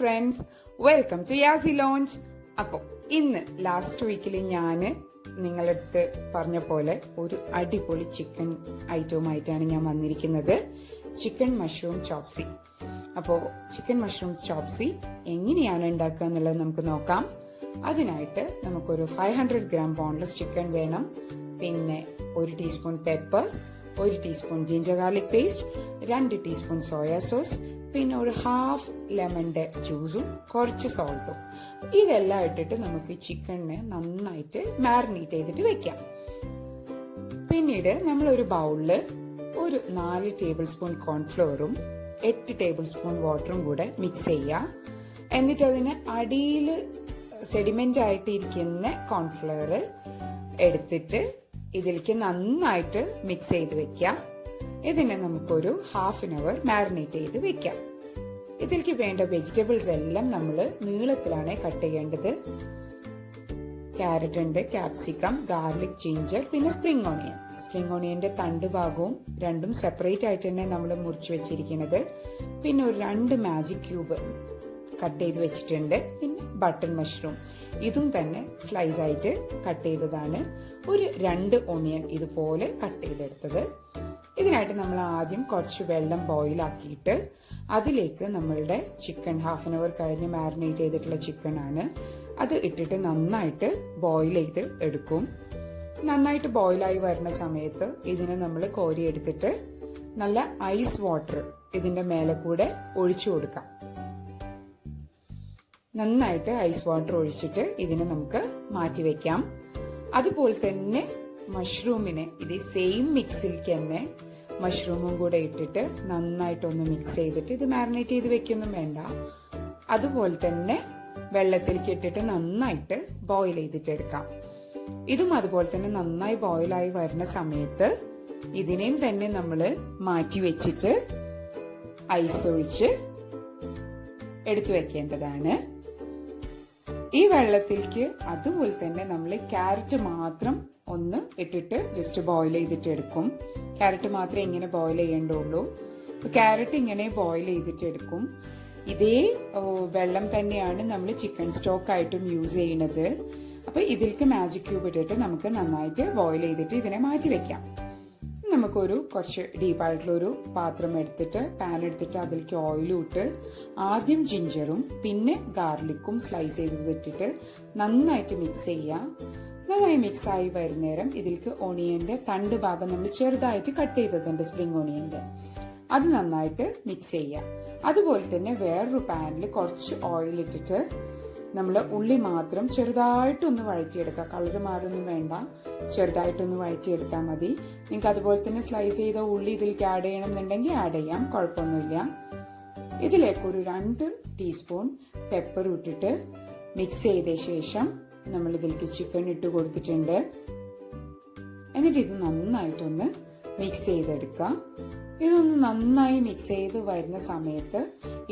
Friends, welcome to YAZI Lounge. അപ്പോൾ ഇന്ന് last വീക്കിൽ ഞാൻ നിങ്ങളടുത്ത് പറഞ്ഞ പോലെ ഒരു അടിപൊളി ചിക്കൻ ഐറ്റവുമായിട്ടാണ് ഞാൻ വന്നിരിക്കുന്നത്. Chicken mushroom chop suey. അപ്പോൾ ചിക്കൻ മഷ്റൂം ചോപ്സി എങ്ങനെയാണ് ഉണ്ടാക്കുക എന്നുള്ളത് നമുക്ക് നോക്കാം. അതിനായിട്ട് നമുക്കൊരു 500 ഗ്രാം ബോൺലെസ് ചിക്കൻ വേണം. പിന്നെ 1 teaspoon pepper, 1 teaspoon ginger garlic paste, 2 teaspoon soya sauce, പിന്നെ ഒരു ഹാഫ് ലെമണിന്റെ ജ്യൂസും കുറച്ച് സോൾട്ടും. ഇതെല്ലാം ഇട്ടിട്ട് നമുക്ക് ചിക്കനെ നന്നായിട്ട് മാരിനേറ്റ് ചെയ്തിട്ട് വെക്കാം. പിന്നീട് നമ്മൾ ഒരു ബൗളില് ഒരു 4 ടേബിൾ സ്പൂൺ കോൺഫ്ലോറും 8 ടേബിൾ സ്പൂൺ വാട്ടറും കൂടെ മിക്സ് ചെയ്യുക. എന്നിട്ട് അതിന് അടിയിൽ സെഡിമെന്റ് ആയിട്ടിരിക്കുന്ന കോൺഫ്ലവർ എടുത്തിട്ട് ഇതിലേക്ക് നന്നായിട്ട് മിക്സ് ചെയ്ത് വെക്കാം. ഇതിനെ നമുക്കൊരു ഹാഫ് ആൻ അവർ മാരിനേറ്റ് ചെയ്ത് വെക്കാം. ഇതിലേക്ക് വേണ്ട വെജിറ്റബിൾസ് എല്ലാം നമ്മൾ നീളത്തിലാണ് കട്ട് ചെയ്യേണ്ടത്. ക്യാരറ്റ് ഉണ്ട്, ക്യാപ്സിക്കം, ഗാർലിക്, ജിഞ്ചർ, പിന്നെ സ്പ്രിംഗ് ഓണിയൻ. സ്പ്രിംഗ് ഓണിയന്റെ തണ്ട് ഭാഗവും രണ്ടും സെപ്പറേറ്റ് ആയിട്ട് തന്നെ നമ്മൾ മുറിച്ച് വെച്ചിരിക്കുന്നത്. പിന്നെ ഒരു 2 മാജിക് ക്യൂബ് കട്ട് ചെയ്ത് വെച്ചിട്ടുണ്ട്. പിന്നെ ബട്ടൺ മഷ്റൂം, ഇതും തന്നെ സ്ലൈസ് ആയിട്ട് കട്ട് ചെയ്തതാണ്. ഒരു 2 ഓണിയൻ ഇതുപോലെ കട്ട് ചെയ്തെടുത്തത്. ഇതിനായിട്ട് നമ്മൾ ആദ്യം കുറച്ച് വെള്ളം ബോയിൽ ആക്കിയിട്ട് അതിലേക്ക് നമ്മളുടെ ചിക്കൻ ഹാഫ് ആൻ അവർ കഴിഞ്ഞ് മാരിനേറ്റ് ചെയ്തിട്ടുള്ള ചിക്കൻ ആണ്, അത് ഇട്ടിട്ട് നന്നായിട്ട് ബോയിൽ ചെയ്ത് എടുക്കും. നന്നായിട്ട് ബോയിലായി വരുന്ന സമയത്ത് ഇതിനെ നമ്മൾ കോരി എടുത്തിട്ട് നല്ല ഐസ് വാട്ടർ ഇതിന്റെ മേലെ കൂടെ ഒഴിച്ചു കൊടുക്കാം. നന്നായിട്ട് ഐസ് വാട്ടർ ഒഴിച്ചിട്ട് ഇതിനെ നമുക്ക് മാറ്റി വെക്കാം. അതുപോലെ തന്നെ മഷ്റൂമിനെ ഇതേ സെയിം മിക്സിലേക്ക് തന്നെ മഷ്റൂമും കൂടെ ഇട്ടിട്ട് നന്നായിട്ടൊന്ന് മിക്സ് ചെയ്തിട്ട് ഇത് മാരിനേറ്റ് ചെയ്ത് വെക്കൊന്നും വേണ്ട. അതുപോലെ തന്നെ വെള്ളത്തിലേക്ക് ഇട്ടിട്ട് നന്നായിട്ട് ബോയിൽ ചെയ്തിട്ട് എടുക്കാം. ഇതും അതുപോലെ തന്നെ നന്നായി ബോയിലായി വരുന്ന സമയത്ത് ഇതിനെയും തന്നെ നമ്മൾ മാറ്റി വെച്ചിട്ട് ഐസ് ഒഴിച്ച് എടുത്തു വെക്കേണ്ടതാണ്. ഈ വെള്ളത്തിലേക്ക് അതുപോലെ തന്നെ നമ്മൾ ക്യാരറ്റ് മാത്രം ഒന്ന് ഇട്ടിട്ട് ജസ്റ്റ് ബോയിൽ ചെയ്തിട്ട് എടുക്കും. ക്യാരറ്റ് മാത്രമേ ഇങ്ങനെ ബോയിൽ ചെയ്യേണ്ടുള്ളൂ. ക്യാരറ്റ് ഇങ്ങനെ ബോയിൽ ചെയ്തിട്ട് എടുക്കും. ഇതേ വെള്ളം തന്നെയാണ് നമ്മൾ ചിക്കൻ സ്റ്റോക്ക് ആയിട്ടും യൂസ് ചെയ്യുന്നത്. അപ്പൊ ഇതിലേക്ക് മാജിക് ക്യൂബ് ഇട്ടിട്ട് നമുക്ക് നന്നായിട്ട് ബോയിൽ ചെയ്തിട്ട് ഇതിനെ മാറ്റി വെക്കാം. നമുക്കൊരു കുറച്ച് ഡീപ്പായിട്ടുള്ള ഒരു പാത്രം എടുത്തിട്ട് പാൻ എടുത്തിട്ട് അതിലേക്ക് ഓയിലും ഇട്ട് ആദ്യം ജിഞ്ചറും പിന്നെ ഗാർലിക്കും സ്ലൈസ് ചെയ്ത് ഇട്ടിട്ട് നന്നായിട്ട് മിക്സ് ചെയ്യാം. നന്നായി മിക്സ് ആയി വരുന്നേരം ഇതിലേക്ക് ഓണിയന്റെ തണ്ട് ഭാഗം നമ്മൾ ചെറുതായിട്ട് കട്ട് ചെയ്തതുണ്ട്, സ്പ്രിംഗ് ഓണിയന്റെ, അത് നന്നായിട്ട് മിക്സ് ചെയ്യാം. അതുപോലെ തന്നെ വേറൊരു പാനിൽ കുറച്ച് ഓയിൽ ഇട്ടിട്ട് നമ്മൾ ഉള്ളി മാത്രം ചെറുതായിട്ടൊന്ന് വഴറ്റിയെടുക്കുക. കളർ മാറൊന്നും വേണ്ട, ചെറുതായിട്ടൊന്ന് വഴറ്റിയെടുത്താൽ മതി. നിങ്ങൾക്ക് അതുപോലെ തന്നെ സ്ലൈസ് ചെയ്ത ഉള്ളി ഇതിലേക്ക് ആഡ് ചെയ്യണമെന്നുണ്ടെങ്കിൽ ആഡ് ചെയ്യാം, കുഴപ്പമൊന്നുമില്ല. ഇതിലേക്ക് ഒരു 2 ടീസ്പൂൺ പെപ്പർ ഇട്ടിട്ട് മിക്സ് ചെയ്ത ശേഷം നമ്മൾ ഇതിലേക്ക് ചിക്കൻ ഇട്ട് കൊടുത്തിട്ടുണ്ട്. എന്നിട്ട് ഇത് നന്നായിട്ടൊന്ന് മിക്സ് ചെയ്തെടുക്കാം. ഇതൊന്ന് നന്നായി മിക്സ് ചെയ്ത് വരുന്ന സമയത്ത്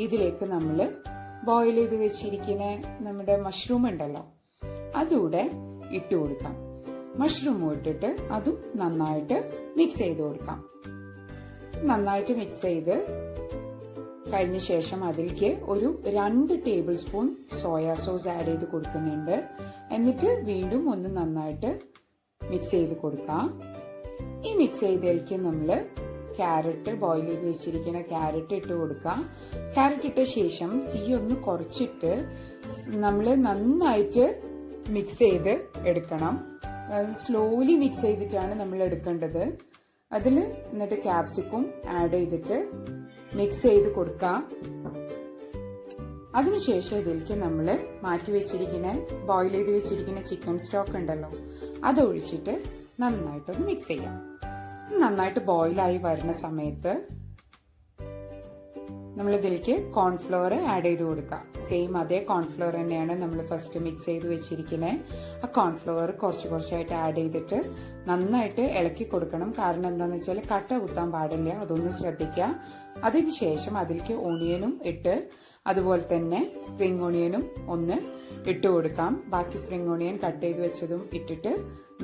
ഇതിലേക്ക് നമ്മൾ ബോയിൽ ചെയ്ത് വെച്ചിരിക്കുന്ന നമ്മുടെ മഷ്റൂം ഉണ്ടല്ലോ, അതുകൂടെ ഇട്ട് കൊടുക്കാം. മഷ്റൂം ഇട്ടിട്ട് അതും നന്നായിട്ട് മിക്സ് ചെയ്ത് കൊടുക്കാം. നന്നായിട്ട് മിക്സ് ചെയ്ത് കഴിഞ്ഞ ശേഷം അതിലേക്ക് ഒരു 2 table spoon soya sauce add ചെയ്ത് കൊടുക്കുന്നുണ്ട്. എന്നിട്ട് വീണ്ടും ഒന്ന് നന്നായിട്ട് മിക്സ് ചെയ്ത് കൊടുക്കാം. ഈ മിക്സ് ചെയ്തതിലേക്ക് നമ്മൾ ക്യാരറ്റ്, ബോയിൽ ചെയ്ത് വെച്ചിരിക്കുന്ന ക്യാരറ്റ് ഇട്ട് കൊടുക്കാം. ക്യാരറ്റ് ഇട്ട ശേഷം തീ ഒന്ന് കുറച്ചിട്ട് നമ്മൾ നന്നായിട്ട് മിക്സ് ചെയ്ത് എടുക്കണം. സ്ലോലി മിക്സ് ചെയ്തിട്ടാണ് നമ്മൾ എടുക്കേണ്ടത്. അതിൽ എന്നിട്ട് ക്യാപ്സിക്കും ആഡ് ചെയ്തിട്ട് മിക്സ് ചെയ്ത് കൊടുക്കാം. അതിനുശേഷം ഇതിലേക്ക് നമ്മൾ മാറ്റി വെച്ചിരിക്കുന്ന ബോയിൽ ചെയ്ത് വെച്ചിരിക്കുന്ന ചിക്കൻ സ്റ്റോക്ക് ഉണ്ടല്ലോ, അത് ഒഴിച്ചിട്ട് നന്നായിട്ടൊന്ന് മിക്സ് ചെയ്യാം. നന്നായിട്ട് ബോയിലായി വരുന്ന സമയത്ത് നമ്മൾ ഇതിലേക്ക് കോൺഫ്ലവർ ആഡ് ചെയ്ത് കൊടുക്കാം. സെയിം അതേ കോൺഫ്ലവർ തന്നെയാണ് നമ്മൾ ഫസ്റ്റ് മിക്സ് ചെയ്ത് വെച്ചിരിക്കുന്നത്. ആ കോൺഫ്ലവർ കുറച്ചായിട്ട് ആഡ് ചെയ്തിട്ട് നന്നായിട്ട് ഇളക്കി കൊടുക്കണം. കാരണം എന്താന്ന് വെച്ചാൽ കട്ട കുത്താൻ പാടില്ല, അതൊന്ന് ശ്രദ്ധിക്കുക. അതിനുശേഷം അതിലേക്ക് ഓണിയനും ഇട്ട് അതുപോലെ തന്നെ സ്പ്രിംഗ് ഓണിയനും ഒന്ന് ഇട്ട് കൊടുക്കാം. ബാക്കി സ്പ്രിംഗ് ഓണിയൻ കട്ട് ചെയ്ത് വെച്ചതും ഇട്ടിട്ട്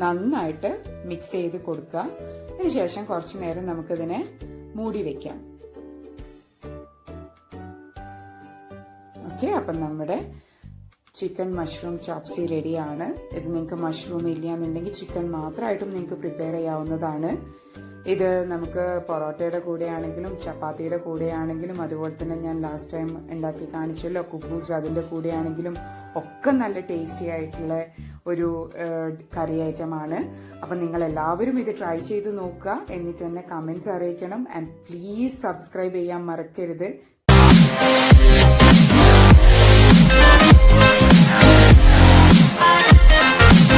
നന്നായിട്ട് മിക്സ് ചെയ്ത് കൊടുക്കുക. അതിനുശേഷം കുറച്ചു നേരം നമുക്കിതിനെ മൂടി വെക്കാം. ഓക്കെ, ഓക്കെ, അപ്പം നമ്മുടെ ചിക്കൻ മഷ്റൂം ചോപ്സി റെഡിയാണ്. ഇത് നിങ്ങൾക്ക് മഷ്റൂം ഇല്ല എന്നുണ്ടെങ്കിൽ ചിക്കൻ മാത്രമായിട്ടും നിങ്ങൾക്ക് പ്രിപ്പയർ ചെയ്യാവുന്നതാണ്. ഇത് നമുക്ക് പൊറോട്ടയുടെ കൂടെയാണെങ്കിലും ചപ്പാത്തിയുടെ കൂടെയാണെങ്കിലും അതുപോലെ തന്നെ ഞാൻ ലാസ്റ്റ് ടൈം ഉണ്ടാക്കി കാണിച്ചല്ലോ കുബൂസ്, അതിൻ്റെ കൂടെയാണെങ്കിലും ഒക്കെ നല്ല ടേസ്റ്റി ആയിട്ടുള്ള ഒരു കറി ഐറ്റമാണ്. അപ്പം നിങ്ങൾ എല്ലാവരും ഇത് ട്രൈ ചെയ്ത് നോക്കുക, എന്നിട്ട് തന്നെ കമൻസ് അറിയിക്കണം. ആൻഡ് പ്ലീസ് സബ്സ്ക്രൈബ് ചെയ്യാൻ മറക്കരുത്.